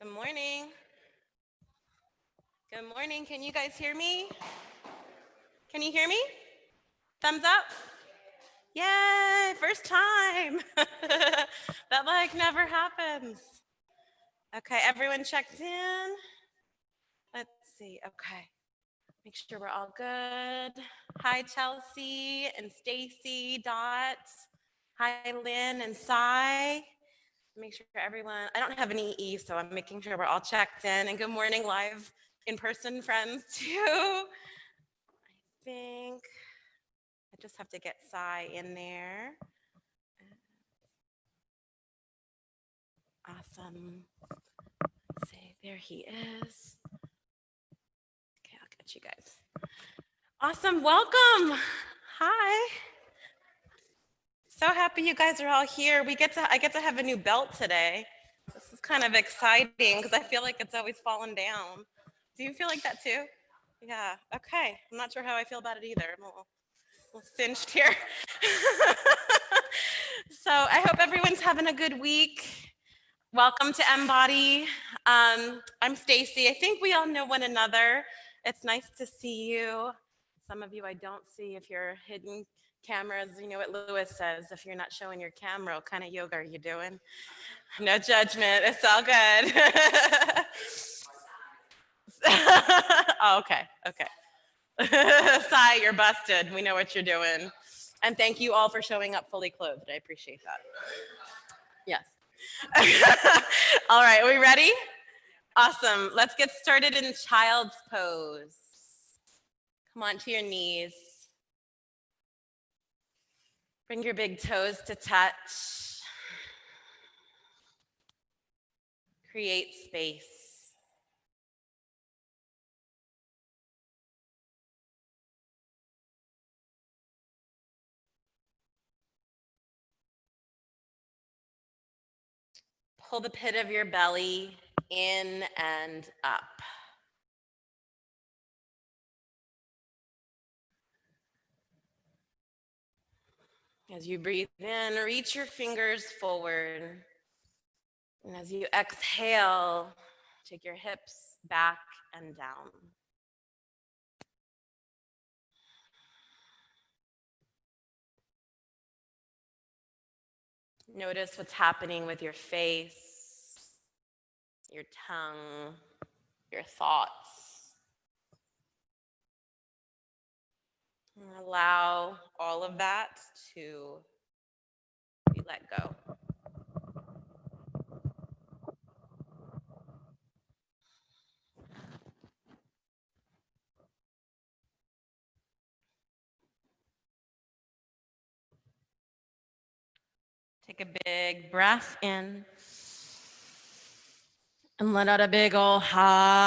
Good morning. Good morning. Can you guys hear me? Can you hear me? Thumbs up? Yay, first time. That like never happens. Okay, everyone checked in. Let's see. Okay. Make sure we're all good. Hi, Chelsea and Stacy, Dot. Hi, Lynn and Cy. Make sure everyone, I don't have any E, so I'm making sure we're all checked in. And good morning, live in-person friends too. I think I just have to get Cy in there. Awesome. Let's see, there he is. Okay, I'll get you guys. Awesome, welcome. Hi. So happy you guys are all here. I get to have a new belt today. This is kind of exciting because I feel like it's always fallen down. Do you feel like that too? Yeah, okay. I'm not sure how I feel about it either. I'm a little cinched here. So I hope everyone's having a good week. Welcome to MBody. I'm Stacy. I think we all know one another. It's nice to see you. Some of you I don't see if you're hidden cameras. You know what Lewis says, if you're not showing your camera, what kind of yoga are you doing? No judgment, it's all good. Oh, okay. Sai, you're busted. We know what you're doing. And thank you all for showing up fully clothed. I appreciate that. Yes. All right, are we ready? Awesome. Let's get started in child's pose. Come on to your knees. Bring your big toes to touch. Create space. Pull the pit of your belly in and up. As you breathe in, reach your fingers forward. And as you exhale, take your hips back and down. Notice what's happening with your face, your tongue, your thoughts. And allow all of that to be let go. Take a big breath in and let out a big ol' ha.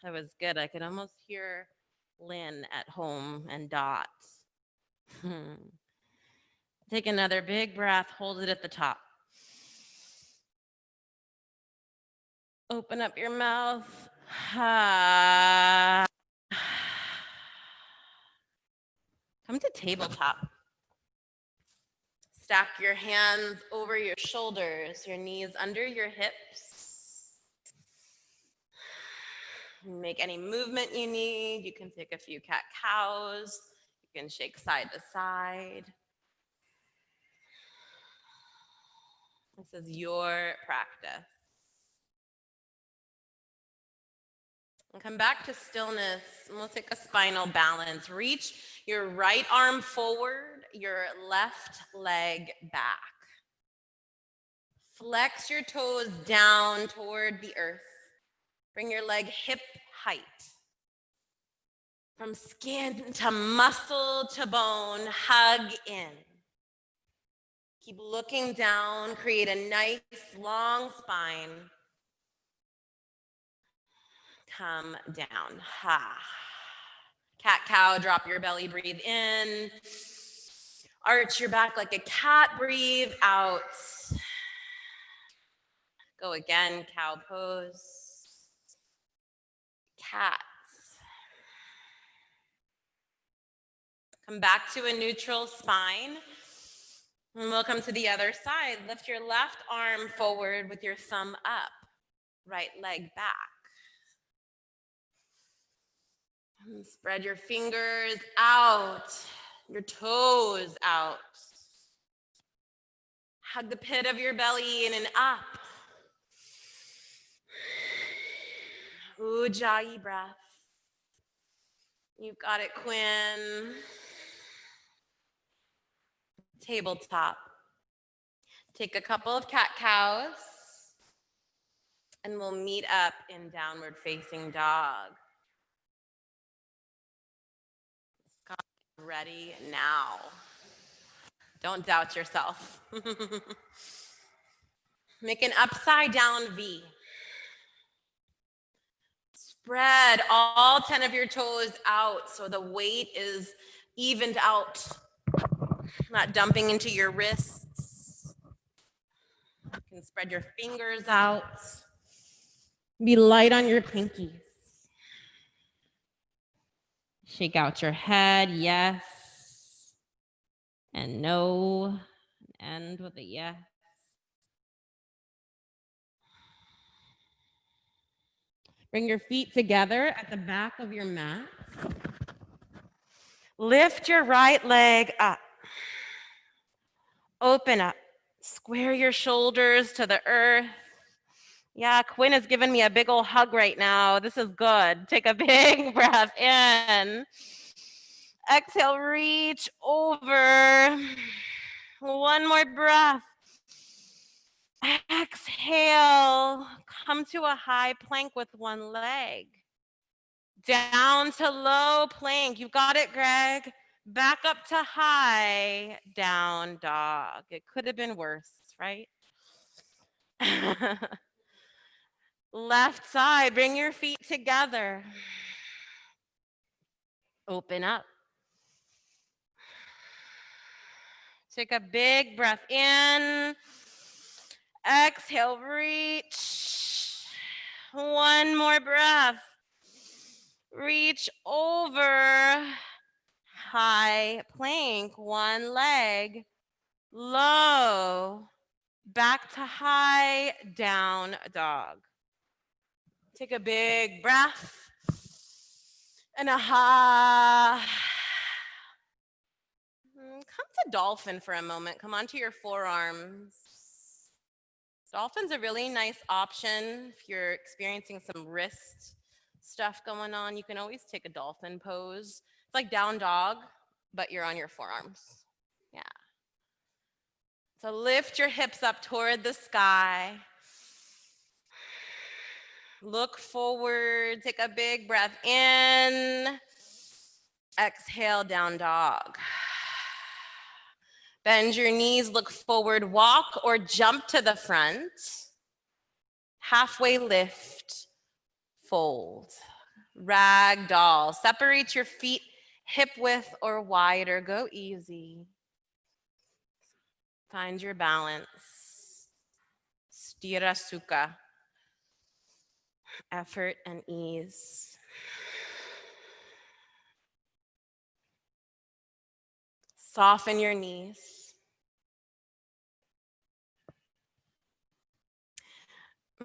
That was good. I could almost hear Lynn at home and Dot. Take another big breath, hold it at the top. Open up your mouth. Ha. Come to tabletop. Stack your hands over your shoulders, your knees under your hips. Make any movement you need. You can take a few cat-cows. You can shake side to side. This is your practice. And come back to stillness, and we'll take a spinal balance. Reach your right arm forward, your left leg back. Flex your toes down toward the earth. Bring your leg hip height. From skin to muscle to bone, hug in. Keep looking down, create a nice long spine. Come down, ha. Cat cow, drop your belly, breathe in. Arch your back like a cat, breathe out. Go again, cow pose. Cats. Come back to a neutral spine. And we'll come to the other side. Lift your left arm forward with your thumb up, right leg back. And spread your fingers out, your toes out. Hug the pit of your belly in and up. Ujjayi breath. You've got it, Quinn. Tabletop. Take a couple of cat-cows, and we'll meet up in downward facing dog. Scott, ready now. Don't doubt yourself. Make an upside down V. Spread all 10 of your toes out so the weight is evened out, not dumping into your wrists. You can spread your fingers out. Be light on your pinkies. Shake out your head, yes. And no. End with a yes. Bring your feet together at the back of your mat. Lift your right leg up. Open up. Square your shoulders to the earth. Yeah, Quinn is giving me a big old hug right now. This is good. Take a big breath in. Exhale, reach over. One more breath. Exhale, come to a high plank with one leg. Down to low plank. You got it, Greg. Back up to high, down dog. It could have been worse, right? Left side, bring your feet together. Open up. Take a big breath in. Exhale, reach. One more breath. Reach over. High plank, one leg. Low. Back to high, down dog. Take a big breath. And a ha. Come to dolphin for a moment. Come onto your forearms. Dolphin's a really nice option if you're experiencing some wrist stuff going on. You can always take a dolphin pose. It's like down dog, but you're on your forearms. Yeah. So lift your hips up toward the sky. Look forward. Take a big breath in. Exhale, down dog. Bend your knees, look forward, walk or jump to the front. Halfway lift, fold. Rag doll. Separate your feet hip width or wider. Go easy. Find your balance. Sthira Sukha. Effort and ease. Soften your knees.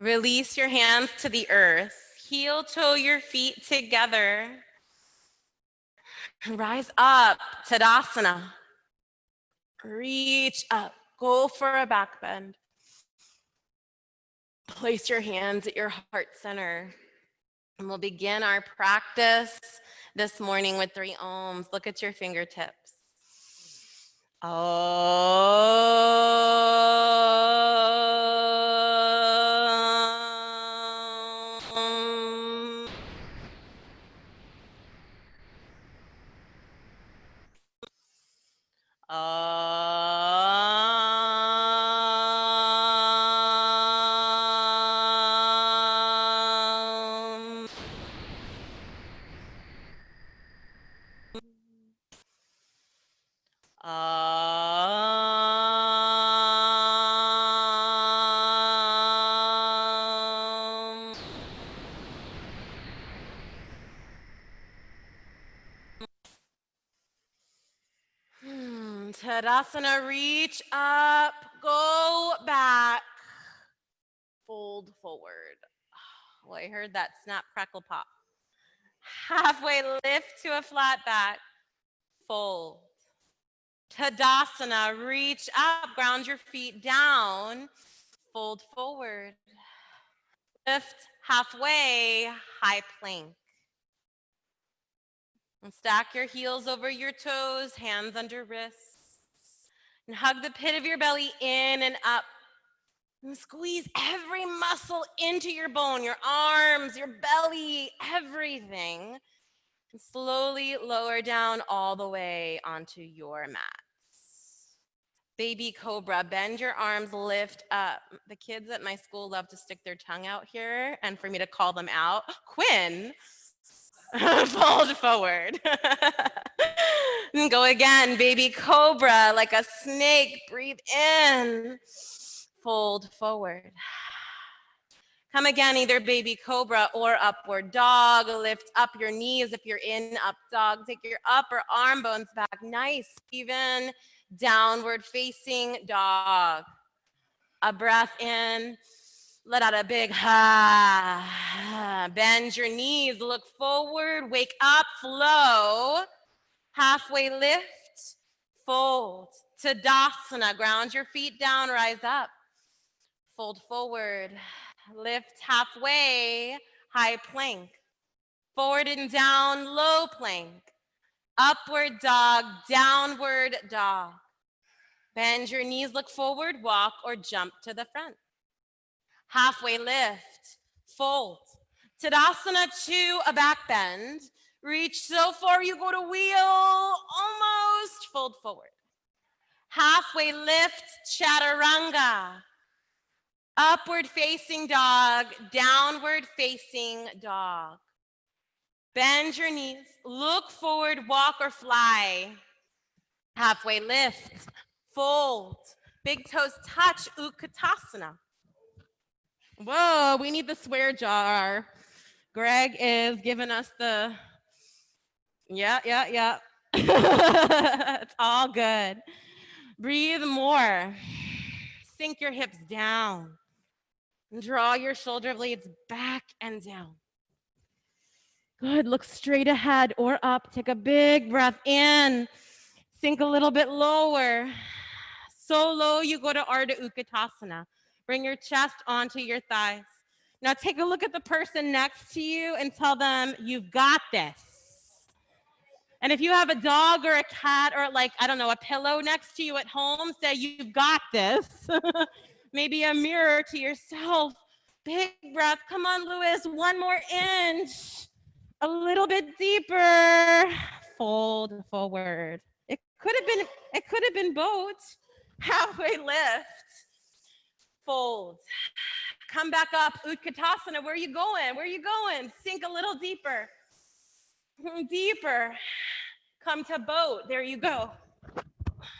Release your hands to the earth. Heel toe your feet together. Rise up, Tadasana. Reach up, go for a back bend. Place your hands at your heart center. And we'll begin our practice this morning with 3 ohms. Look at your fingertips. Om. Om. Tadasana, reach up, go back, fold forward. Oh, I heard that snap, crackle, pop. Halfway lift to a flat back, fold. Tadasana, reach up, ground your feet down, fold forward. Lift halfway, high plank. And stack your heels over your toes, hands under wrists. And hug the pit of your belly in and up. And squeeze every muscle into your bone, your arms, your belly, everything. And slowly lower down all the way onto your mats. Baby cobra, bend your arms, lift up. The kids at my school love to stick their tongue out here and for me to call them out. Quinn, fold forward. And go again, baby cobra, like a snake, breathe in, fold forward. Come again, either baby cobra or upward dog. Lift up your knees if you're in up dog. Take your upper arm bones back, nice, even, downward facing dog. A breath in, let out a big ha. Bend your knees, look forward, wake up, flow. Halfway lift, fold. Tadasana, ground your feet down, rise up. Fold forward, lift halfway, high plank. Forward and down, low plank. Upward dog, downward dog. Bend your knees, look forward, walk or jump to the front. Halfway lift, fold. Tadasana to a back bend. Reach so far you go to wheel, almost, fold forward. Halfway lift, chaturanga. Upward facing dog, downward facing dog. Bend your knees, look forward, walk or fly. Halfway lift, fold. Big toes touch, Utkatasana. Whoa, we need the swear jar. Greg is giving us the, yeah. It's all good. Breathe more. Sink your hips down. Draw your shoulder blades back and down. Good, look straight ahead or up. Take a big breath in. Sink a little bit lower. So low you go to Ardha Utkatasana. Bring your chest onto your thighs. Now take a look at the person next to you and tell them, you've got this. And if you have a dog or a cat or like, I don't know, a pillow next to you at home, say, you've got this. Maybe a mirror to yourself. Big breath. Come on, Louis. One more inch. A little bit deeper. Fold forward. It could have been both. Halfway lift. Fold. Come back up. Utkatasana. Where are you going? Where are you going? Sink a little deeper. Deeper. Come to boat. There you go.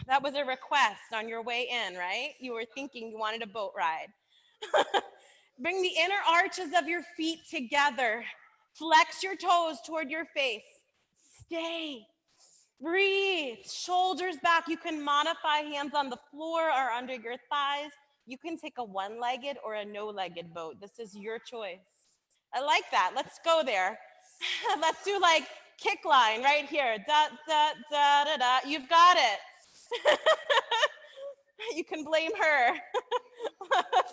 That was a request on your way in, right? You were thinking you wanted a boat ride. Bring the inner arches of your feet together. Flex your toes toward your face. Stay. Breathe. Shoulders back. You can modify hands on the floor or under your thighs. You can take a one-legged or a no-legged boat. This is your choice. I like that. Let's go there. Let's do like kick line right here. Da, da, da, da, da. You've got it. You can blame her.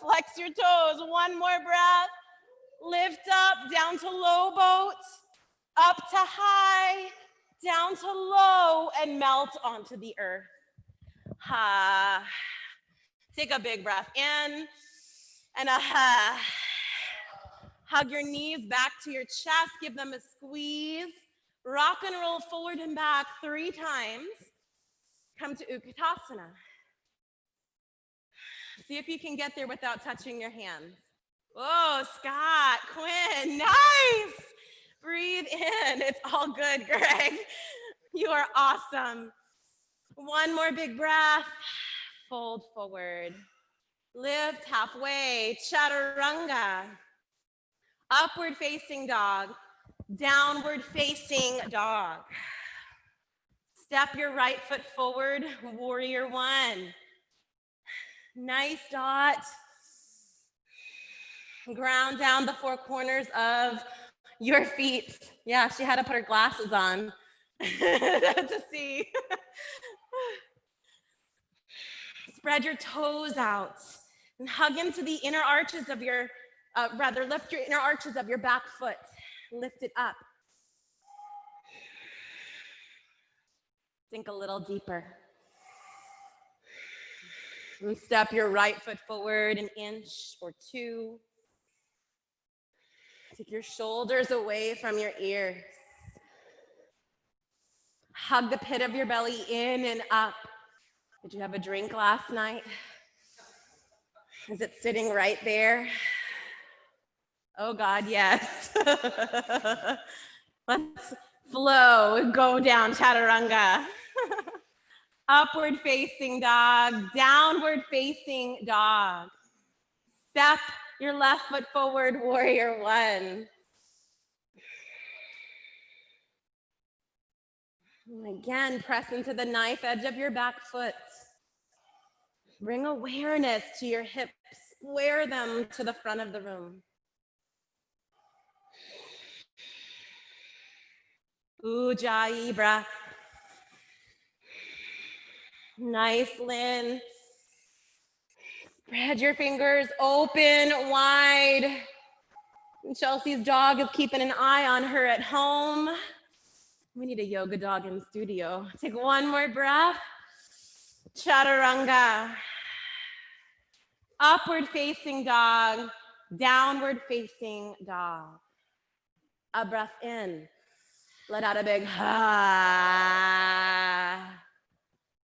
Flex your toes. One more breath. Lift up, down to low boat, up to high, down to low, and melt onto the earth. Take a big breath in, and hug your knees back to your chest. Give them a squeeze. Rock and roll forward and back 3 times. Come to Utkatasana. See if you can get there without touching your hands. Oh, Scott, Quinn, nice. Breathe in. It's all good, Greg. You are awesome. One more big breath. Fold forward. Lift halfway. Chaturanga. Upward facing dog. Downward facing dog. Step your right foot forward, warrior one. Nice dot. Ground down the four corners of your feet. Yeah, she had to put her glasses on to see. Spread your toes out and hug into the inner arches of your, lift your inner arches of your back foot. Lift it up. Sink a little deeper. And step your right foot forward an inch or two. Take your shoulders away from your ears. Hug the pit of your belly in and up. Did you have a drink last night? Is it sitting right there? Oh God, yes. Let's flow, go down, chaturanga. Upward facing dog, downward facing dog. Step your left foot forward, warrior one. And again, press into the knife edge of your back foot. Bring awareness to your hips, square them to the front of the room. Ujjayi breath. Nice, Lynn. Spread your fingers open wide. Chelsea's dog is keeping an eye on her at home. We need a yoga dog in the studio. Take one more breath. Chaturanga. Upward facing dog, downward facing dog. A breath in. Let out a big ha.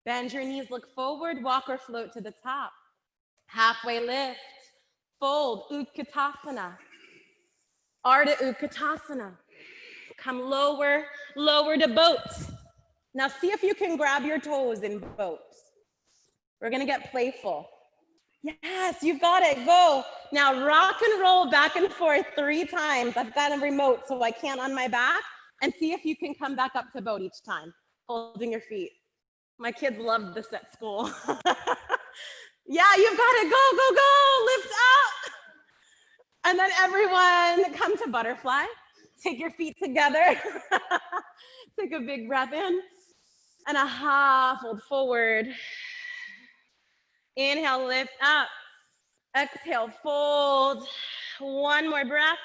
Bend your knees, look forward, walk or float to the top. Halfway lift, fold, Utkatasana. Ardha Utkatasana. Come lower, lower to boat. Now see if you can grab your toes in boat. We're gonna get playful. Yes, you've got it, go. Now rock and roll back and forth 3 times. I've got a remote so I can't on my back. And see if you can come back up to boat each time, holding your feet. My kids loved this at school. Yeah, you've got it, go, go, go, lift up. And then everyone come to butterfly. Take your feet together. Take a big breath in. And a ha, fold forward. Inhale, lift up. Exhale, fold. One more breath.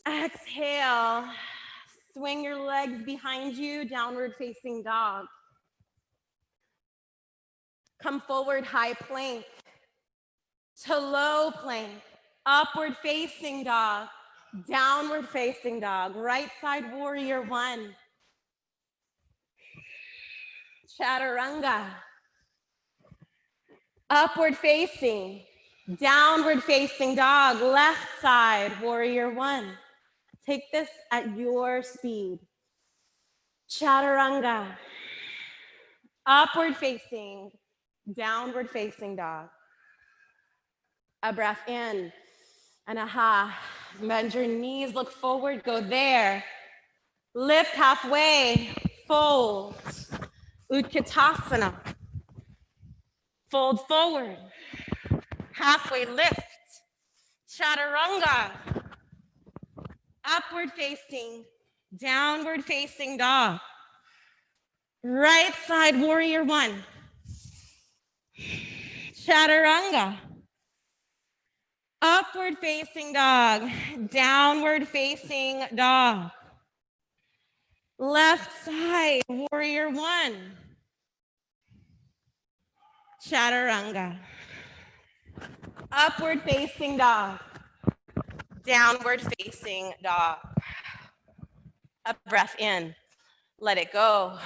Exhale. Swing your legs behind you, downward facing dog. Come forward, high plank to low plank. Upward facing dog, downward facing dog. Right side warrior one. Chaturanga. Upward facing, downward facing dog. Left side warrior one. Take this at your speed. Chaturanga. Upward facing, downward facing dog. A breath in and a ha. Bend your knees, look forward, go there. Lift halfway, fold. Utkatasana. Fold forward. Halfway lift. Chaturanga. Upward facing, downward facing dog. Right side warrior one. Chaturanga. Upward facing dog, downward facing dog. Left side, warrior one. Chaturanga. Upward facing dog, downward facing dog. A breath in, let it go.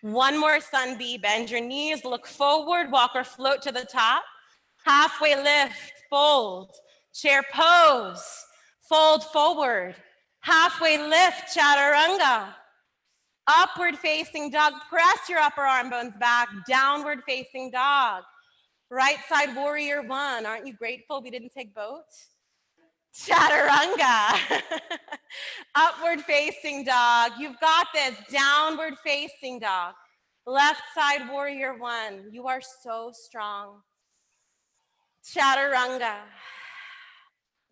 One more sun bee, bend your knees, look forward, walk or float to the top. Halfway lift, fold, chair pose, fold forward. Halfway lift, chaturanga. Upward facing dog, press your upper arm bones back, downward facing dog. Right side warrior one, aren't you grateful we didn't take boat? Chaturanga. Upward facing dog. You've got this. Downward facing dog. Left side warrior one. You are so strong. Chaturanga.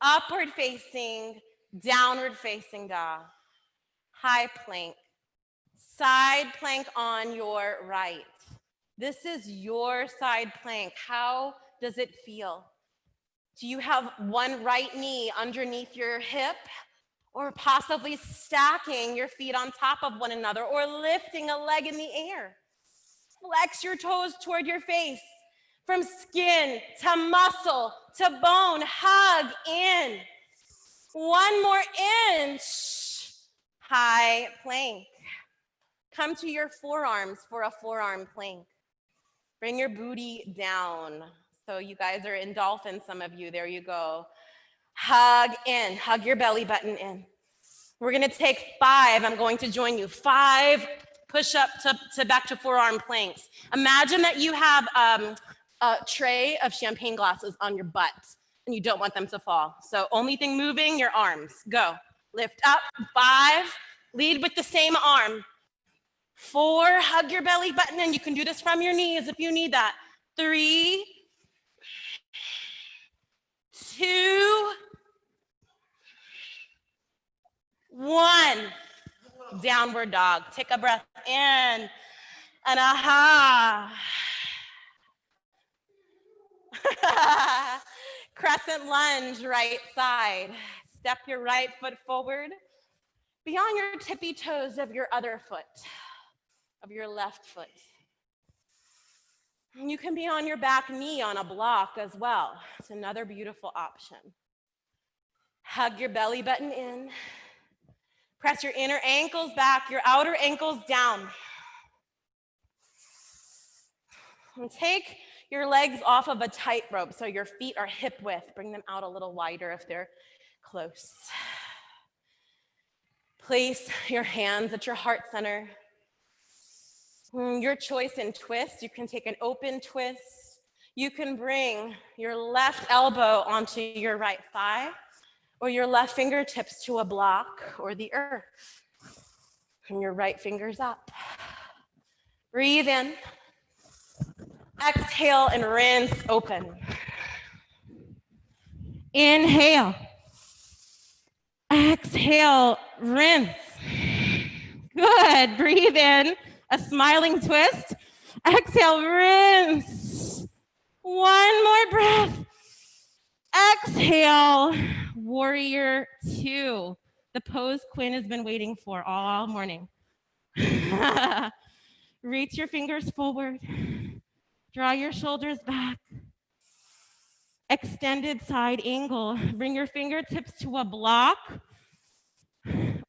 Upward facing, downward facing dog. High plank. Side plank on your right. This is your side plank. How does it feel? Do you have one right knee underneath your hip, or possibly stacking your feet on top of one another, or lifting a leg in the air? Flex your toes toward your face. From skin to muscle to bone, hug in. One more inch. High plank. Come to your forearms for a forearm plank. Bring your booty down. So you guys are in dolphin, some of you. There you go. Hug in. Hug your belly button in. We're going to take 5. I'm going to join you. 5 push up to back to forearm planks. Imagine that you have a tray of champagne glasses on your butt and you don't want them to fall. So only thing moving, your arms. Go. Lift up. 5. Lead with the same arm. 4, hug your belly button in. You can do this from your knees if you need that. 3, 2, 1. Downward dog. Take a breath in and aha. Crescent lunge, right side. Step your right foot forward beyond your tippy toes of your other foot, of your left foot. And you can be on your back knee on a block as well. It's another beautiful option. Hug your belly button in. Press your inner ankles back, your outer ankles down. And take your legs off of a tightrope so your feet are hip width. Bring them out a little wider if they're close. Place your hands at your heart center. Your choice in twist. You can take an open twist. You can bring your left elbow onto your right thigh, or your left fingertips to a block or the earth. And your right fingers up. Breathe in. Exhale and rinse open. Inhale. Exhale, rinse. Good. Breathe in. A smiling twist. Exhale, rinse. One more breath. Exhale, warrior 2. The pose Quinn has been waiting for all morning. Reach your fingers forward. Draw your shoulders back. Extended side angle. Bring your fingertips to a block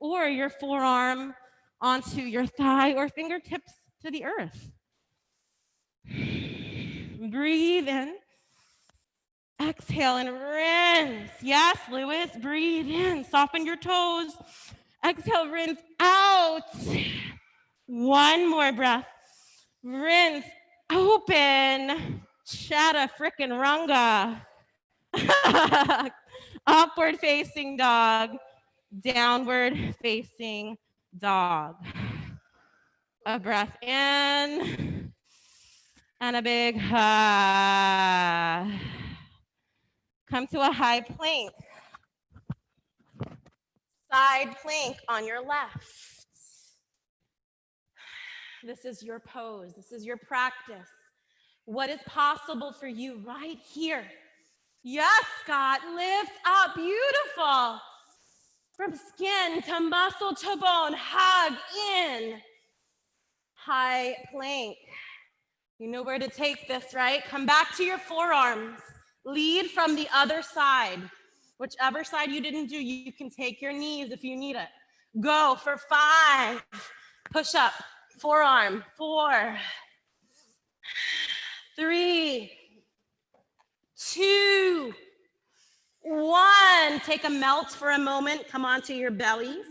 or your forearm onto your thigh or fingertips to the earth. Breathe in. Exhale and rinse. Yes, Lewis, breathe in. Soften your toes. Exhale, rinse out. One more breath. Rinse, open. Chatta frickin' runga. Upward facing dog. Downward facing dog. A breath in. And a big come to a high plank. Side plank on your left. This is your pose. This is your practice. What is possible for you right here? Yes, Scott, lift up, beautiful. From skin to muscle to bone, hug in. High plank. You know where to take this, right? Come back to your forearms. Lead from the other side. Whichever side you didn't do, you can take your knees if you need it. Go for 5. Push up, forearm, 4, 3, 2, 1. Take a melt for a moment. Come onto your bellies.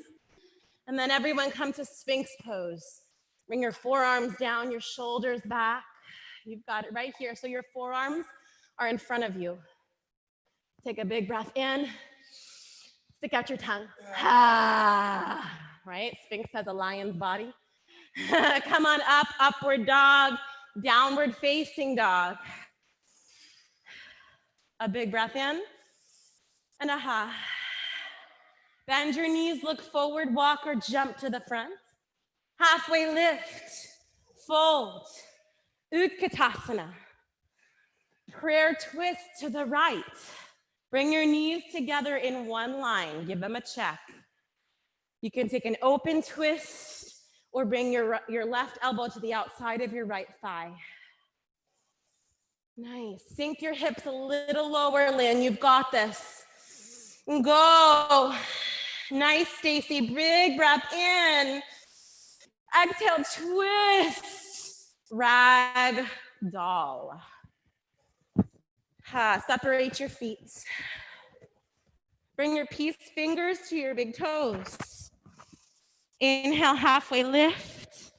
And then everyone come to Sphinx pose. Bring your forearms down, your shoulders back. You've got it right here. So your forearms are in front of you. Take a big breath in Stick out your tongue. Ah, right? Sphinx has a lion's body. Come on up, upward dog, downward facing dog. A big breath in and a ha. Bend your knees, look forward, walk or jump to the front. Halfway lift, fold, Utkatasana. Prayer twist to the right. Bring your knees together in one line. Give them a check. You can take an open twist or bring your left elbow to the outside of your right thigh. Nice. Sink your hips a little lower, Lynn. You've got this. Go. Nice, Stacy. Big breath in. Exhale, twist. Rag doll. Separate your feet. Bring your peace fingers to your big toes. Inhale, halfway lift.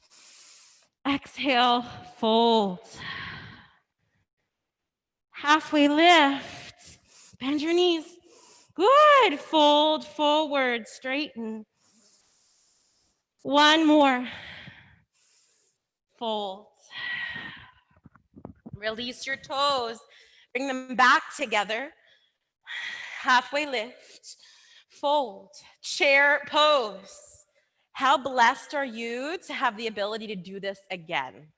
Exhale, fold. Halfway lift. Bend your knees. Good. Fold forward, straighten. One more. Fold. Release your toes. Bring them back together. Halfway lift. Fold. Chair pose. How blessed are you to have the ability to do this again?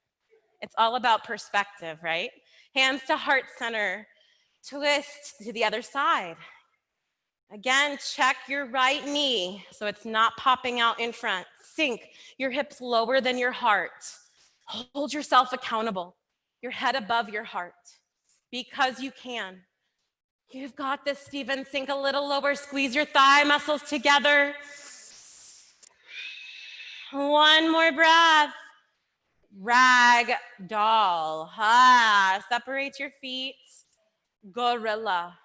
It's all about perspective, right? Hands to heart center. Twist to the other side. Again, check your right knee so it's not popping out in front. Sink your hips lower than your heart. Hold yourself accountable. Your head above your heart because you can. You've got this, Stephen. Sink a little lower. Squeeze your thigh muscles together. One more breath. Rag doll. Separate your feet. Gorilla.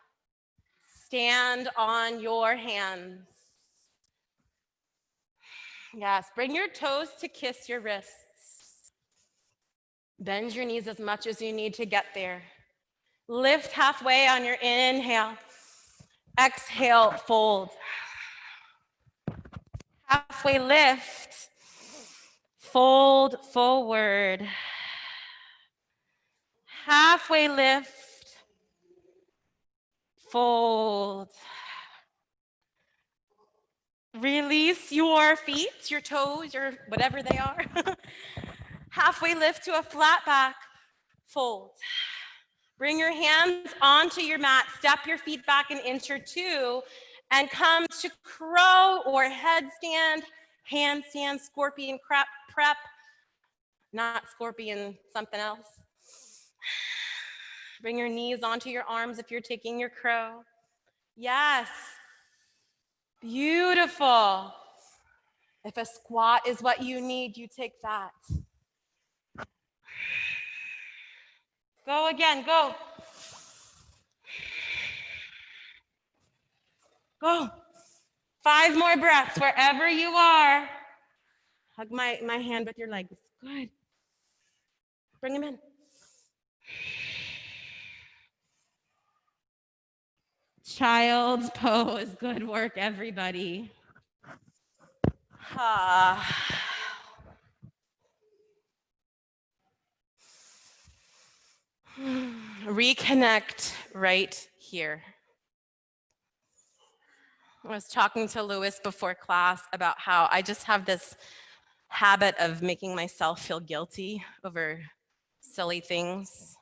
Stand on your hands. Yes, bring your toes to kiss your wrists. Bend your knees as much as you need to get there. Lift halfway on your inhale. Exhale, fold. Halfway lift. Fold forward. Halfway lift. Fold. Release your feet, your toes, your whatever they are. Halfway lift to a flat back. Fold. Bring your hands onto your mat. Step your feet back an inch or two and come to crow or headstand, handstand, scorpion prep. Not scorpion, something else. Bring your knees onto your arms if you're taking your crow. Yes. Beautiful. If a squat is what you need, you take that. Go again, go. Go. 5 more breaths wherever you are. Hug my hand with your legs. Good. Bring them in. Child's pose. Good work, everybody. Reconnect right here. I was talking to Lewis before class about how I just have this habit of making myself feel guilty over silly things.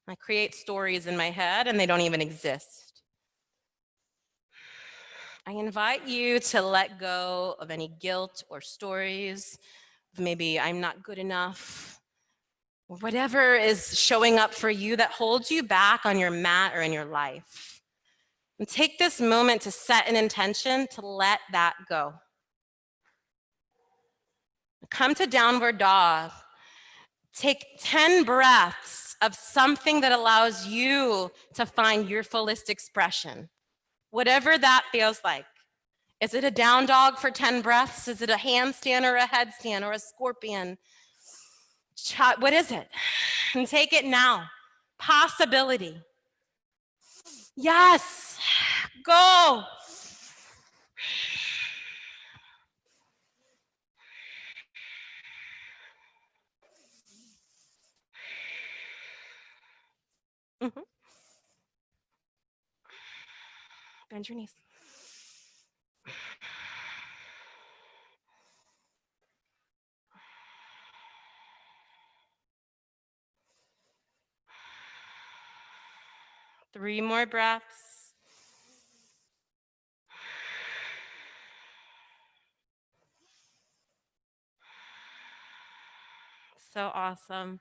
I create stories in my head and they don't even exist. I invite you to let go of any guilt or stories. Maybe I'm not good enough, or whatever is showing up for you that holds you back on your mat or in your life. And take this moment to set an intention to let that go. Come to downward dog. Take 10 breaths of something that allows you to find your fullest expression, whatever that feels like. Is it a down dog for 10 breaths? Is it a handstand or a headstand or a scorpion? What is it? And take it now. Possibility. Yes. Go. Mhm. Bend your knees. Three more breaths. So awesome.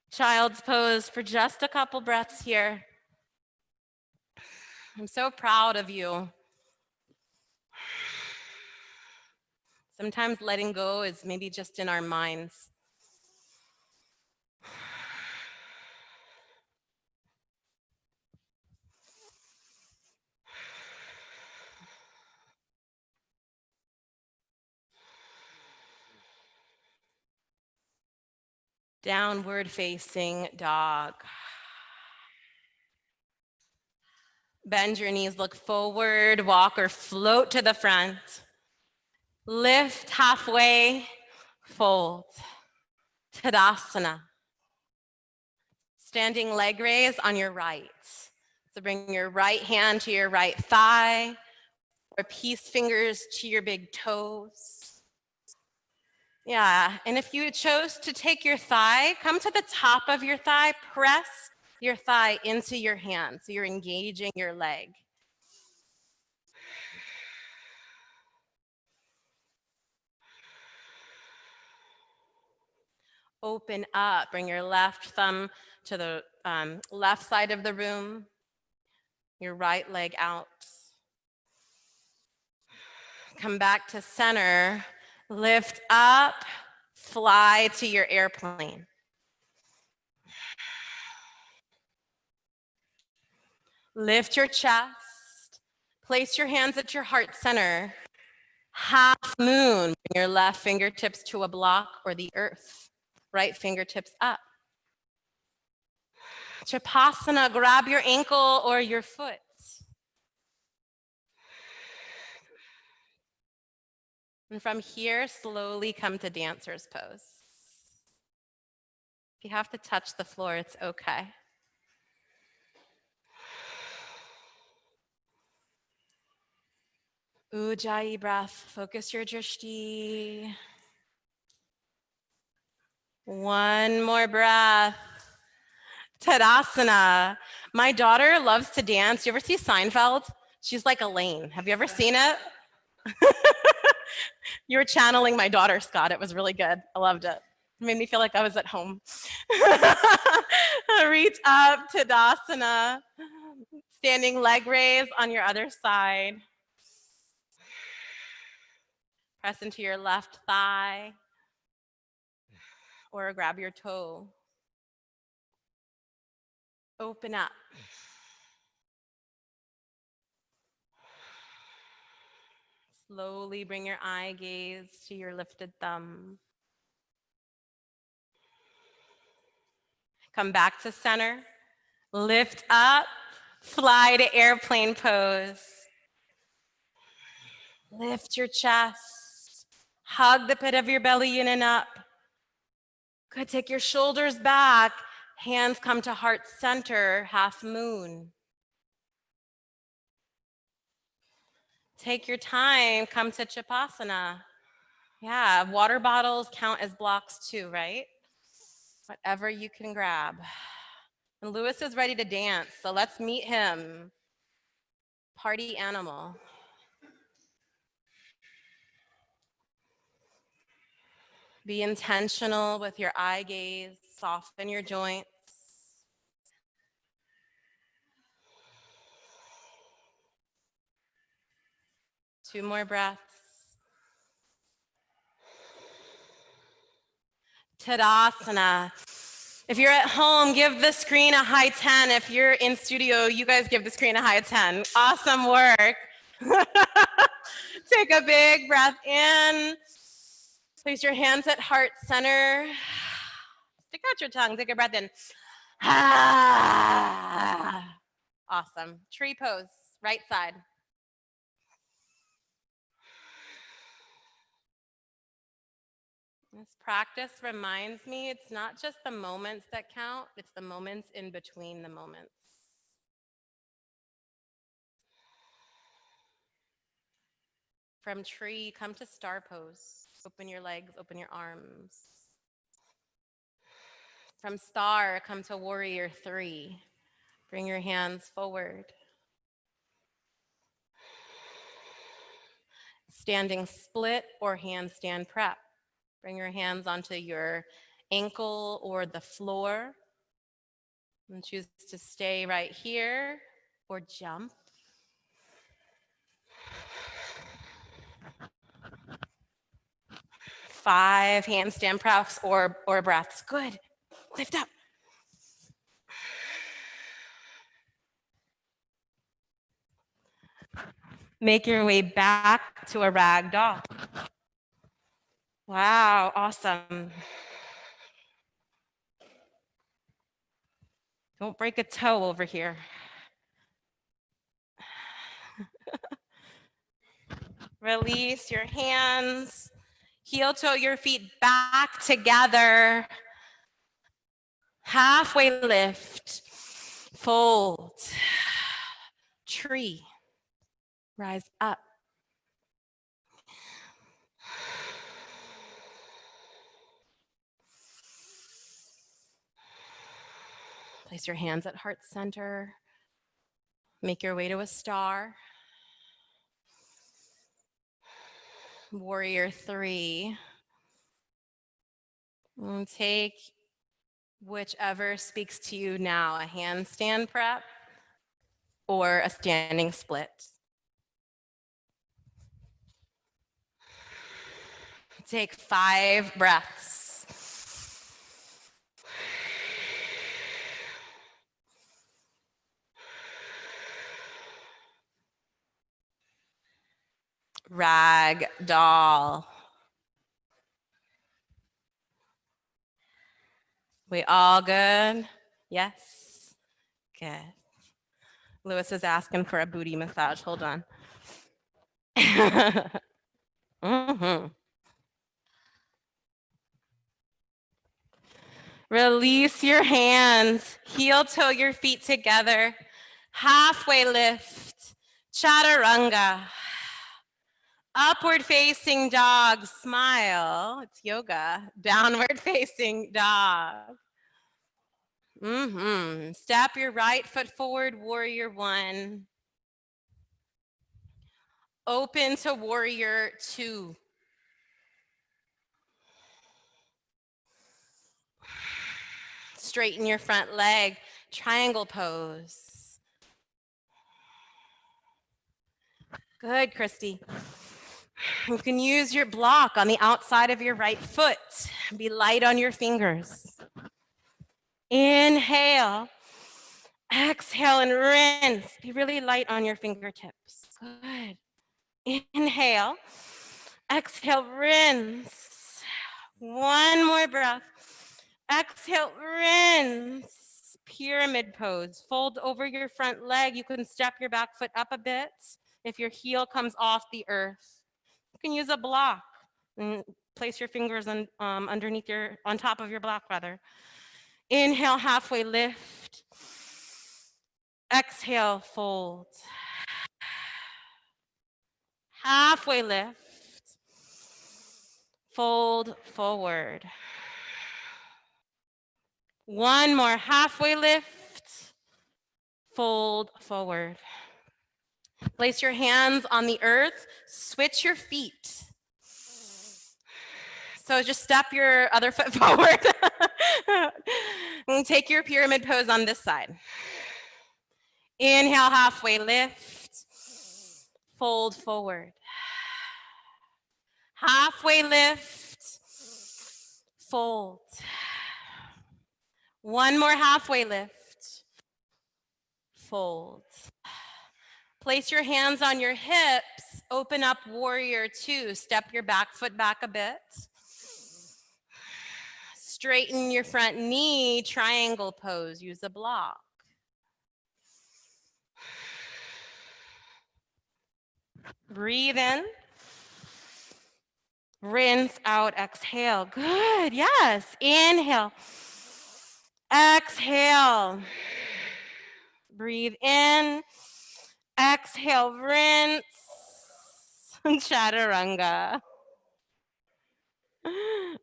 Child's pose for just a couple breaths here. I'm so proud of you. Sometimes letting go is maybe just in our minds. Downward facing dog. Bend your knees, look forward, walk or float to the front. Lift halfway, fold. Tadasana. Standing leg raise on your right. So bring your right hand to your right thigh, or peace fingers to your big toes. Yeah, and if you chose to take your thigh, come to the top of your thigh, press your thigh into your hand, so you're engaging your leg. Open up, bring your left thumb to the left side of the room, your right leg out. Come back to center, lift up, fly to your airplane. Lift your chest, place your hands at your heart center. Half moon, bring your left fingertips to a block or the earth. Right fingertips up. Chapasana, grab your ankle or your foot. And from here, slowly come to dancer's pose. If you have to touch the floor, it's okay. Ujjayi breath, focus your drishti. One more breath. Tadasana. My daughter loves to dance. You ever see Seinfeld? She's like Elaine. Have you ever seen it? You were channeling my daughter, Scott. It was really good. I loved it. It made me feel like I was at home. Reach up, Tadasana. Standing leg raise on your other side. Press into your left thigh or grab your toe. Open up. Slowly bring your eye gaze to your lifted thumb. Come back to center. Lift up, fly to airplane pose. Lift your chest. Hug the pit of your belly in and up. Good, take your shoulders back. Hands come to heart center, half moon. Take your time, come to Chapasana. Yeah, water bottles count as blocks too, right? Whatever you can grab. And Lewis is ready to dance, so let's meet him. Party animal. Be intentional with your eye gaze, soften your joints. Two more breaths. Tadasana. If you're at home, give the screen a high 10. If you're in studio, you guys give the screen a high 10. Awesome work. Take a big breath in. Place your hands at heart center. Stick out your tongue, take a breath in. Awesome. Tree pose. Right side. This practice reminds me it's not just the moments that count, it's the moments in between the moments. From tree, come to star pose. Open your legs, open your arms. From star, come to warrior 3. Bring your hands forward. Standing split or handstand prep. Bring your hands onto your ankle or the floor. And choose to stay right here or jump. Five handstand preps or breaths. Good. Lift up. Make your way back to a rag doll. Wow, awesome. Don't break a toe over here. Release your hands. Heel toe your feet back together. Halfway lift. Fold. Tree. Rise up. Place your hands at heart center. Make your way to a star. Warrior 3. And take whichever speaks to you now, a handstand prep or a standing split. Take 5 breaths. Rag doll. We all good? Yes? Good. Lewis is asking for a booty massage. Hold on. Mm-hmm. Release your hands. Heel toe your feet together. Halfway lift. Chaturanga. Upward facing dog. Smile. It's yoga. Downward facing dog. Step your right foot forward. Warrior 1. Open to warrior 2. Straighten your front leg, triangle pose. Good, Christy. You can use your block on the outside of your right foot. Be light on your fingers. Inhale. Exhale and rinse. Be really light on your fingertips. Good. Inhale. Exhale, rinse. One more breath. Exhale, rinse. Pyramid pose. Fold over your front leg. You can step your back foot up a bit if your heel comes off the earth. You can use a block and place your fingers on, on top of your block rather. Inhale, halfway lift. Exhale, fold. Halfway lift. Fold forward. One more halfway lift. Fold forward. Place your hands on the earth. Switch your feet. So just step your other foot forward. And take your pyramid pose on this side. Inhale, halfway lift. Fold forward. Halfway lift. Fold. One more halfway lift. Fold. Place your hands on your hips. Open up warrior 2. Step your back foot back a bit. Straighten your front knee, triangle pose. Use a block. Breathe in. Rinse out, exhale. Good, yes. Inhale. Exhale. Breathe in. Exhale, rinse. Chaturanga.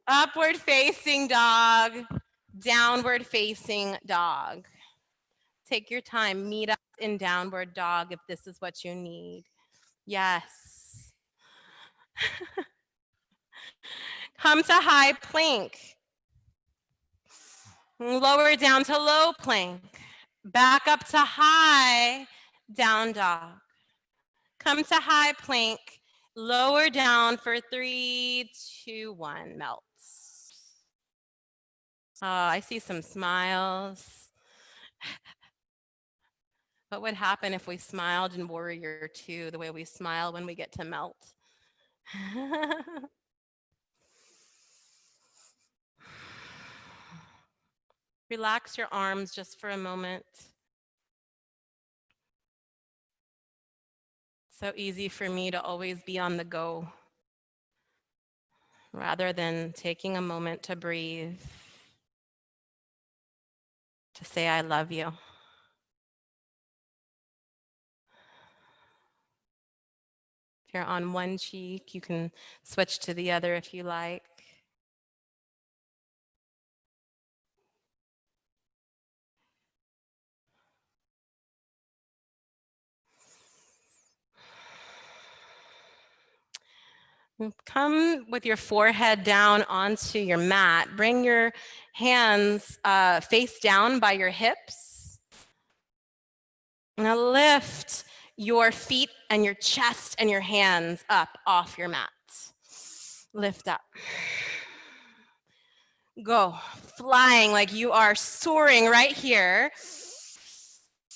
Upward facing dog. Downward facing dog. Take your time. Meet us in downward dog if this is what you need. Yes. Come to high plank. Lower down to low plank. Back up to high down dog. Come to high plank. Lower down for 3, 2, 1. Melts. Oh, I see some smiles. What would happen if we smiled in Warrior 2 the way we smile when we get to melt? Relax your arms just for a moment. So easy for me to always be on the go rather than taking a moment to breathe, to say I love you. If you're on one cheek, you can switch to the other if you like. Come with your forehead down onto your mat. Bring your hands face down by your hips. Now lift your feet and your chest and your hands up off your mat. Lift up. Go, flying like you are soaring right here.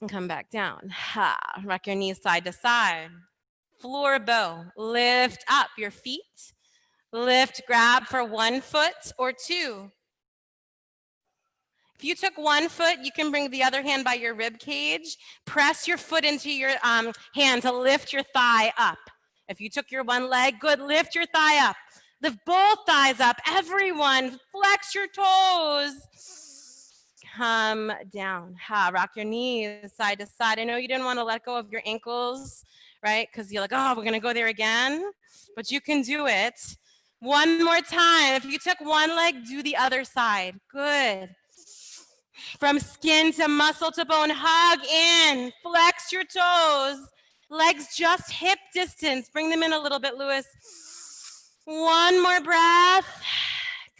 And come back down. Ha. Rock your knees side to side. Floor bow. Lift up your feet. Lift, grab for 1 foot or 2. If you took 1 foot, you can bring the other hand by your rib cage. Press your foot into your hand to lift your thigh up. If you took your one leg, good, lift your thigh up. Lift both thighs up. Everyone, flex your toes. Come down. Ha, rock your knees side to side. I know you didn't want to let go of your ankles, right? Because you're like, oh, we're going to go there again. But you can do it. One more time. If you took one leg, do the other side. Good. From skin to muscle to bone, hug in. Flex your toes. Legs just hip distance. Bring them in a little bit, Lewis. One more breath.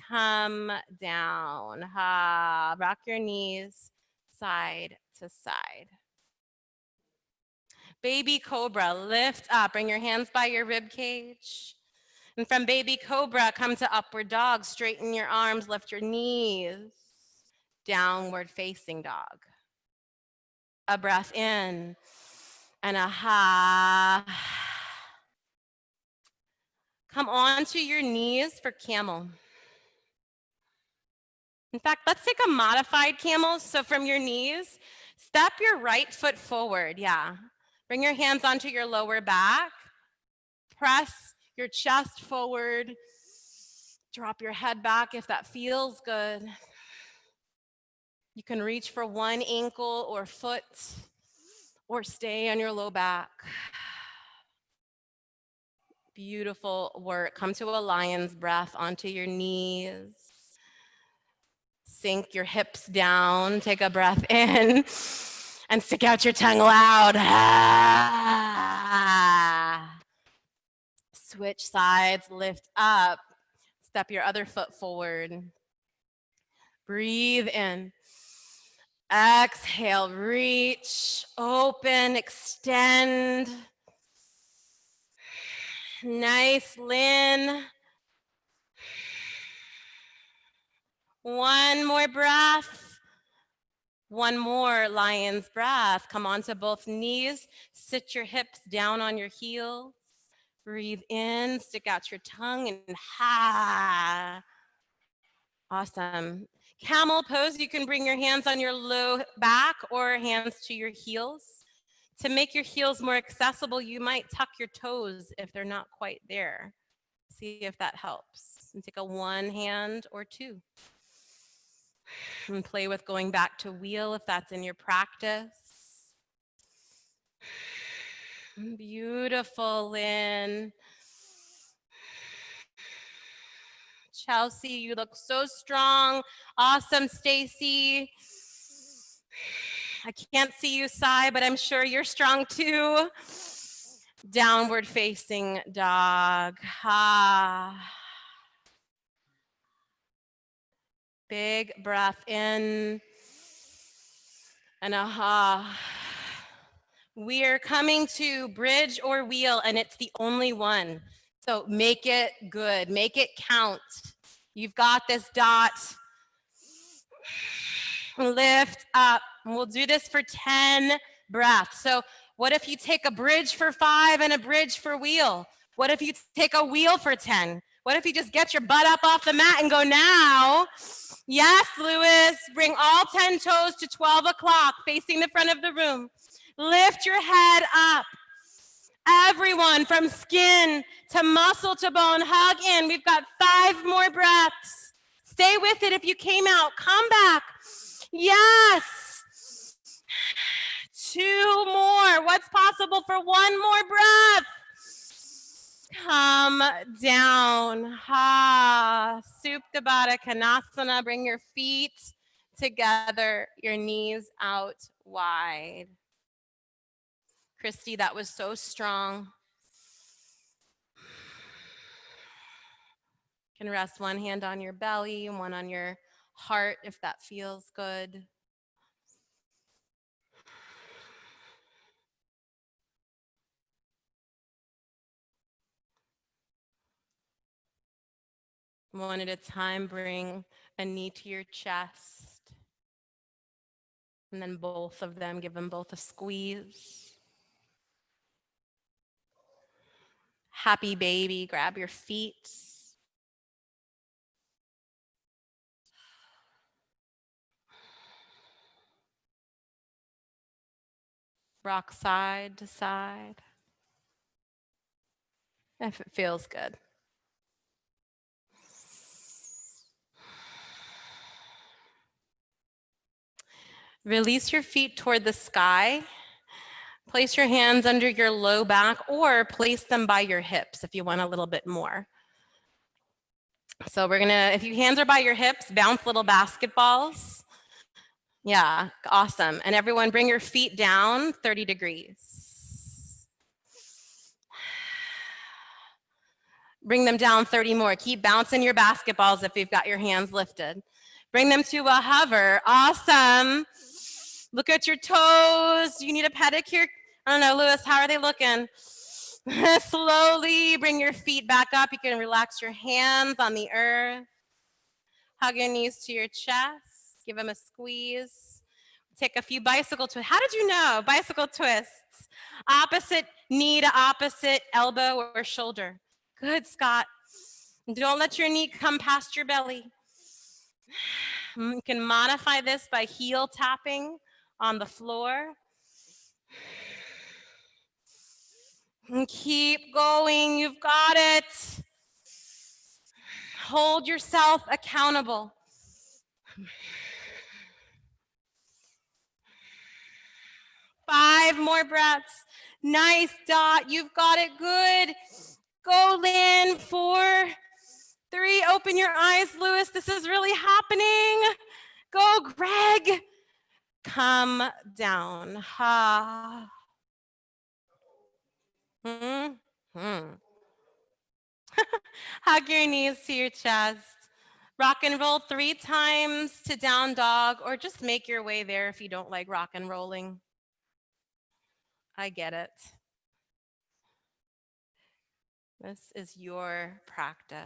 Come down. Ha. Rock your knees side to side. Baby cobra, lift up. Bring your hands by your rib cage. And from baby cobra, come to upward dog. Straighten your arms, lift your knees. Downward facing dog. A breath in and a ha. Come onto your knees for camel. In fact, let's take a modified camel. So from your knees, step your right foot forward. Yeah. Bring your hands onto your lower back. Press your chest forward. Drop your head back if that feels good. You can reach for one ankle or foot or stay on your low back. Beautiful work. Come to a lion's breath onto your knees. Sink your hips down. Take a breath in and stick out your tongue loud. Switch sides, lift up. Step your other foot forward. Breathe in. Exhale, reach, open, extend. Nice, Lynn. One more breath. One more lion's breath. Come onto both knees. Sit your hips down on your heels. Breathe in, stick out your tongue, and ha. Awesome. Camel pose, you can bring your hands on your low back or hands to your heels. To make your heels more accessible, you might tuck your toes if they're not quite there. See if that helps. And take a one hand or two. And play with going back to wheel if that's in your practice. Beautiful, Lynn. Chelsea, you look so strong. Awesome, Stacy. I can't see you, Sai, but I'm sure you're strong too. Downward facing dog. Big breath in and We're coming to bridge or wheel, and it's the only one. So make it good, make it count. You've got this, Dot. Lift up. And we'll do this for 10 breaths. So what if you take a bridge for 5 and a bridge for wheel? What if you take a wheel for 10? What if you just get your butt up off the mat and go now? Yes, Lewis, bring all 10 toes to 12 o'clock, facing the front of the room. Lift your head up. Everyone, from skin to muscle to bone, hug in. We've got 5 more breaths. Stay with it if you came out. Come back. Yes. 2 more. What's possible for 1 more breath? Come down. Supta Baddha Konasana. Bring your feet together, your knees out wide. Christy, that was so strong. You can rest one hand on your belly and one on your heart if that feels good. One at a time, bring a knee to your chest. And then both of them, give them both a squeeze. Happy baby, grab your feet. Rock side to side. If it feels good. Release your feet toward the sky. Place your hands under your low back or place them by your hips if you want a little bit more. So we're gonna, if your hands are by your hips, bounce little basketballs. Yeah, awesome. And everyone bring your feet down 30 degrees. Bring them down 30 more. Keep bouncing your basketballs if you've got your hands lifted. Bring them to a hover. Awesome. Look at your toes. Do you need a pedicure? I don't know, Lewis, how are they looking? Slowly bring your feet back up. You can relax your hands on the earth. Hug your knees to your chest. Give them a squeeze. Take a few bicycle twists. How did you know? Bicycle twists. Opposite knee to opposite elbow or shoulder. Good, Scott. Don't let your knee come past your belly. You can modify this by heel tapping on the floor. And keep going, you've got it. Hold yourself accountable. Five more breaths. Nice, Dot, you've got it, good. Go, Lynn, 4, 3, open your eyes, Lewis, this is really happening. Go, Greg. Come down. Ha. Hug your knees to your chest. Rock and roll 3 times to down dog, or just make your way there if you don't like rock and rolling. I get it. This is your practice.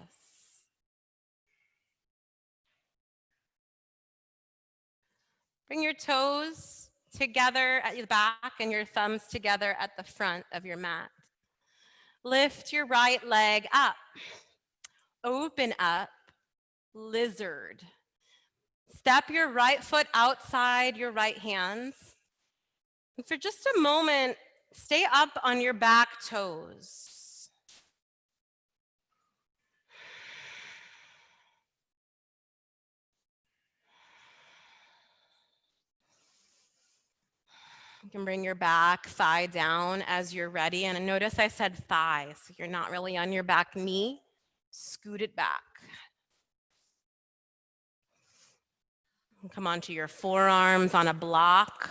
Bring your toes together at the back and your thumbs together at the front of your mat. Lift your right leg up. Open up, lizard. Step your right foot outside your right hands. For just a moment, stay up on your back toes. You can bring your back thigh down as you're ready. And notice I said thigh, so you're not really on your back knee. Scoot it back. Come onto your forearms on a block,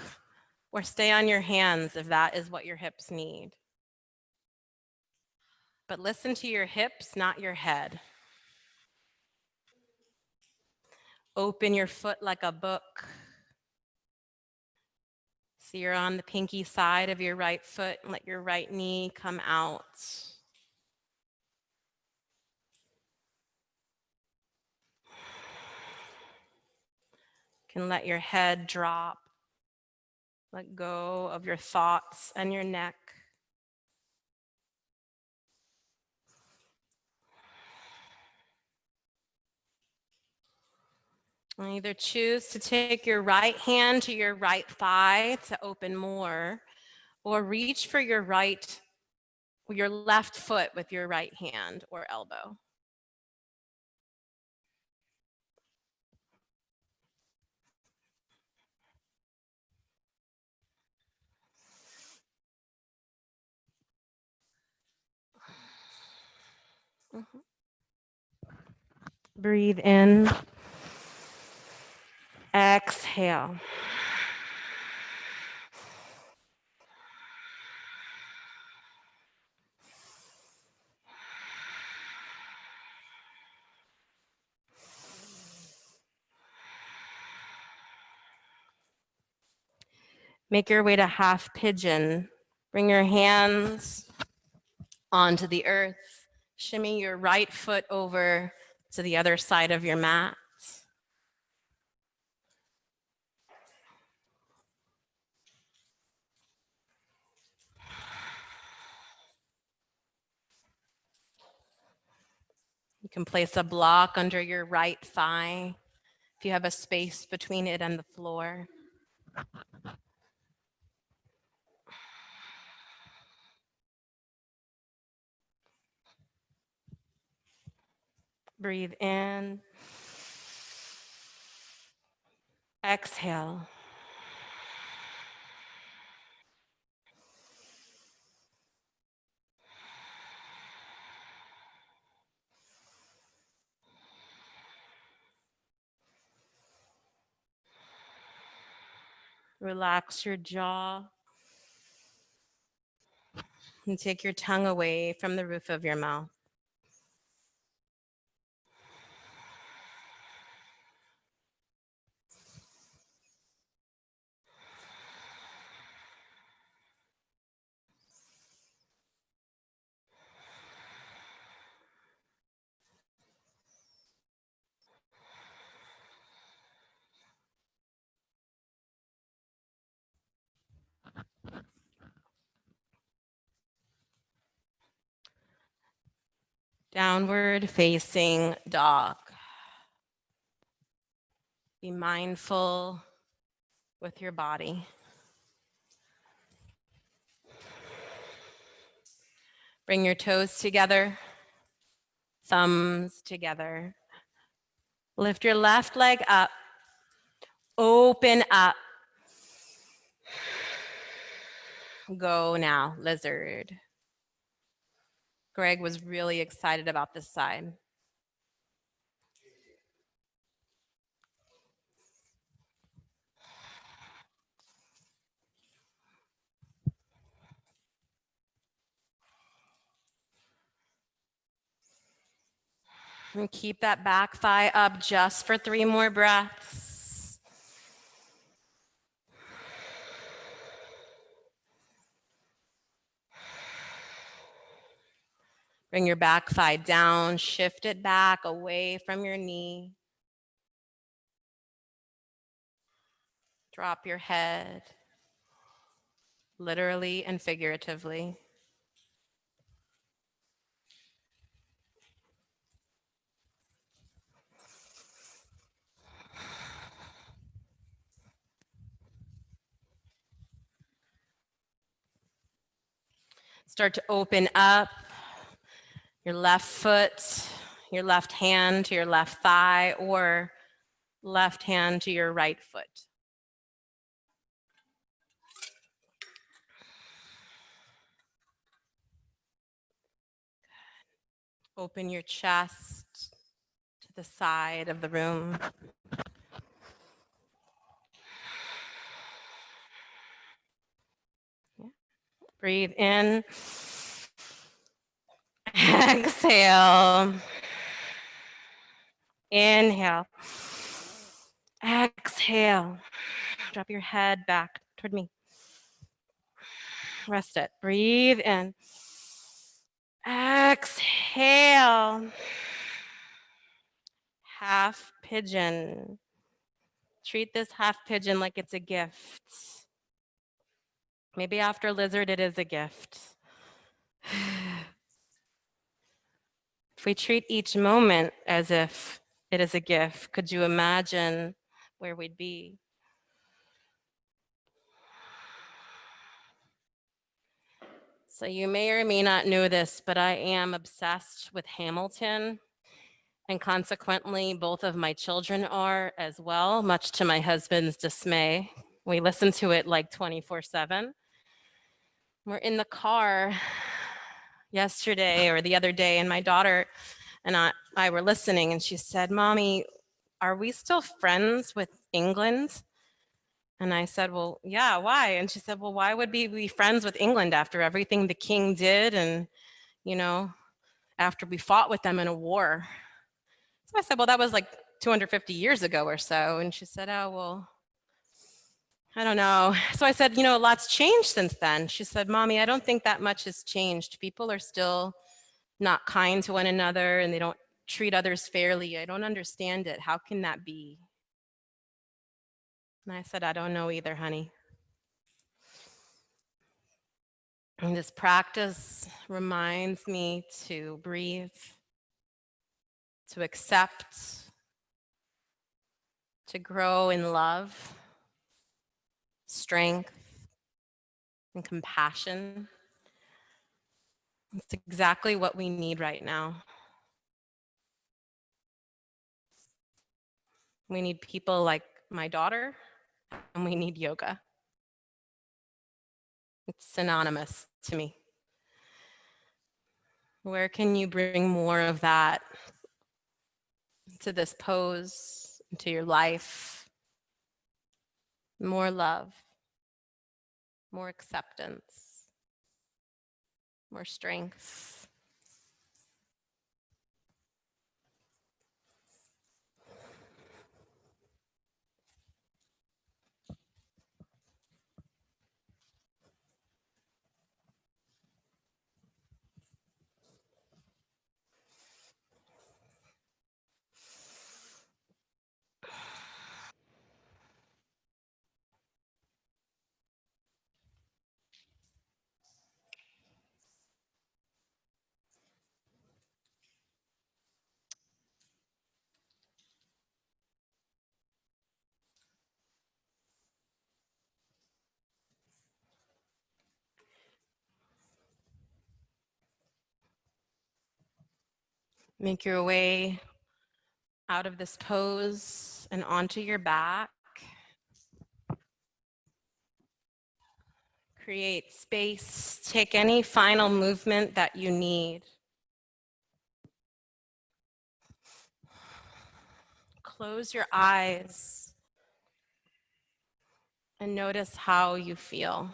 or stay on your hands if that is what your hips need. But listen to your hips, not your head. Open your foot like a book. So you're on the pinky side of your right foot, and let your right knee come out. You can let your head drop. Let go of your thoughts and your neck. And either choose to take your right hand to your right thigh to open more, or reach for your left foot with your right hand or elbow. Breathe in. Exhale. Make your way to half pigeon. Bring your hands onto the earth. Shimmy your right foot over to the other side of your mat. You can place a block under your right thigh if you have a space between it and the floor. Breathe in. Exhale. Relax your jaw and take your tongue away from the roof of your mouth. Downward facing dog. Be mindful with your body. Bring your toes together, thumbs together. Lift your left leg up. Open up. Go now, lizard. Greg was really excited about this side. And keep that back thigh up just for 3 more breaths. Bring your back thigh down, shift it back away from your knee. Drop your head, literally and figuratively. Start to open up your left foot, your left hand to your left thigh, or left hand to your right foot. Open your chest to the side of the room. Breathe in. Exhale. Inhale. Exhale. Drop your head back toward me. Rest it. Breathe in. Exhale. Half pigeon. Treat this half pigeon like it's a gift. Maybe after lizard, it is a gift. If we treat each moment as if it is a gift, could you imagine where we'd be? So you may or may not know this, but I am obsessed with Hamilton, and consequently, both of my children are as well, much to my husband's dismay. We listen to it like 24/7. We're in the car yesterday or the other day, and my daughter and I were listening, and she said, "Mommy, are we still friends with England?" And I said, "Well, yeah, why?" And she said, "Well, why would we be friends with England after everything the king did and, you know, after we fought with them in a war?" So I said, "Well, that was like 250 years ago or so." And she said, "Oh, well, I don't know." So I said, "A lot's changed since then." She said, "Mommy, I don't think that much has changed. People are still not kind to one another and they don't treat others fairly. I don't understand it. How can that be?" And I said, "I don't know either, honey." And this practice reminds me to breathe, to accept, to grow in love, strength, and compassion. It's exactly what we need right now. We need people like my daughter, and we need yoga. It's synonymous to me. Where can you bring more of that to this pose, to your life? More love, more acceptance, more strength. Make your way out of this pose and onto your back. Create space. Take any final movement that you need. Close your eyes and notice how you feel.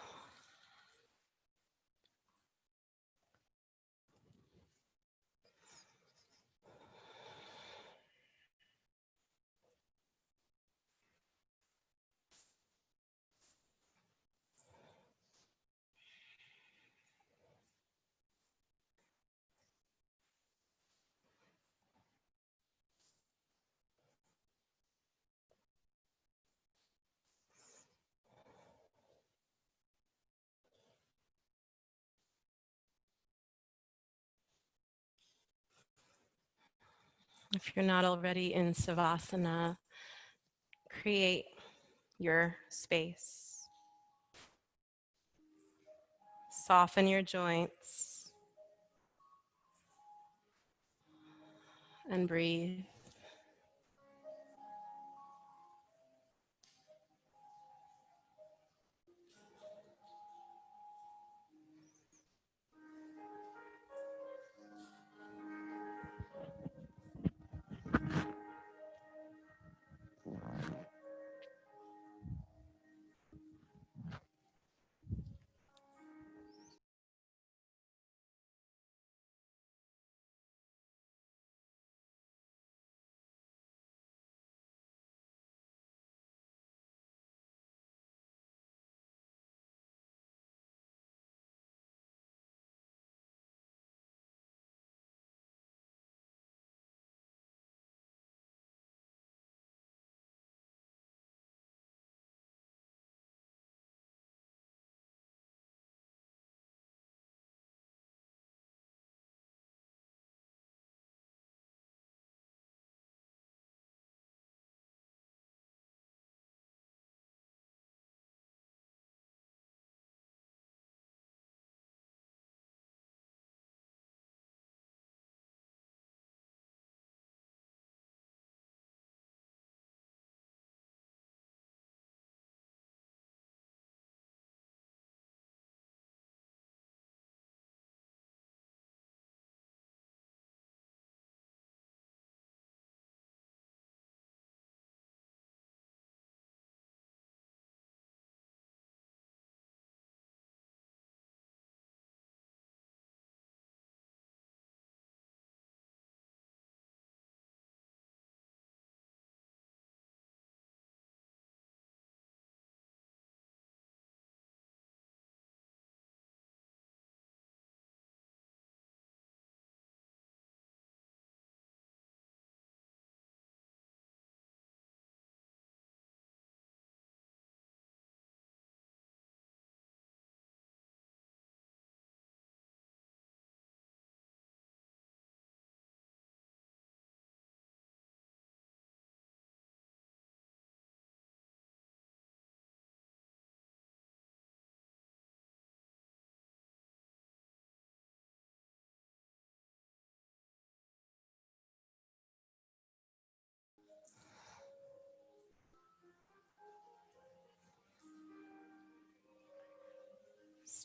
If you're not already in Savasana, create your space. Soften your joints and breathe.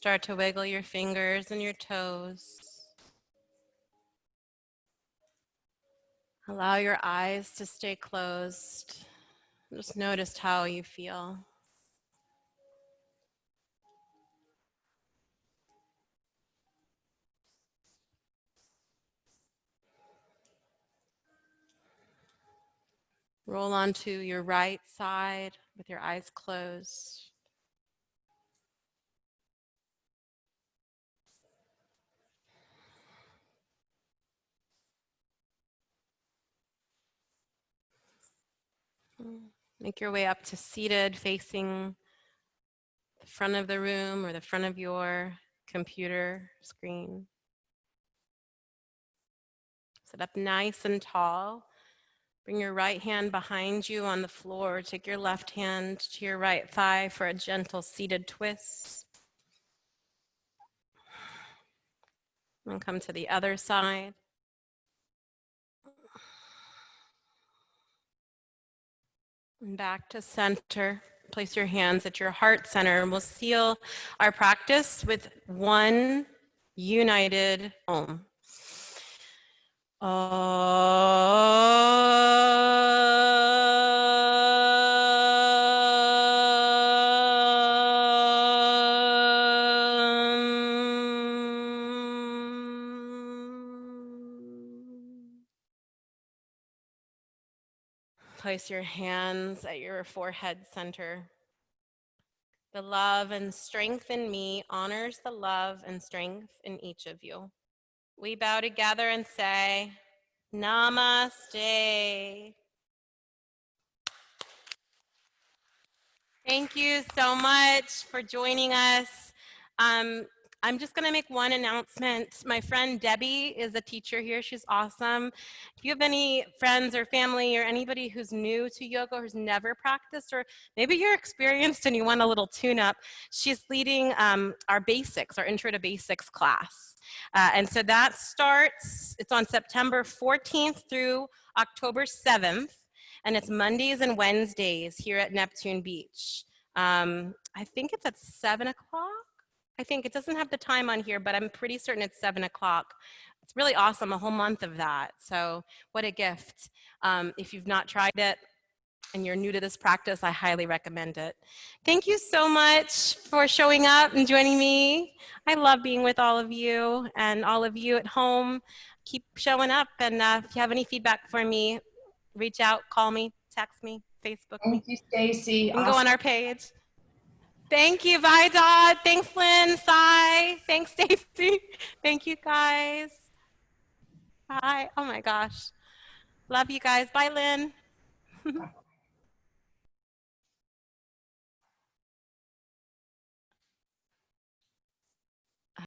Start to wiggle your fingers and your toes. Allow your eyes to stay closed. Just notice how you feel. Roll onto your right side with your eyes closed. Make your way up to seated, facing the front of the room or the front of your computer screen. Sit up nice and tall. Bring your right hand behind you on the floor. Take your left hand to your right thigh for a gentle seated twist. And come to the other side. And back to center. Place your hands at your heart center, and we'll seal our practice with one united Om. Place your hands at your forehead center. The love and strength in me honors the love and strength in each of you. We bow together and say, Namaste. Thank you so much for joining us. I'm just going to make one announcement. My friend Debbie is a teacher here. She's awesome. If you have any friends or family or anybody who's new to yoga or who's never practiced, or maybe you're experienced and you want a little tune-up, she's leading our basics, our intro to basics class. And so that starts, it's on September 14th through October 7th, and it's Mondays and Wednesdays here at Neptune Beach. I think it's at 7 o'clock. I think it doesn't have the time on here, but I'm pretty certain it's 7 o'clock. It's really awesome, a whole month of that. So what a gift. If you've not tried it and you're new to this practice, I highly recommend it. Thank you so much for showing up and joining me. I love being with all of you, and all of you at home. Keep showing up, and if you have any feedback for me, reach out, call me, text me, Facebook me. Thank you, Stacy. You can go on our page. Thank you. Bye, Dodd. Thanks, Lynn. Sai. Thanks, Stacy. Thank you, guys. Bye. Oh, my gosh. Love you guys. Bye, Lynn.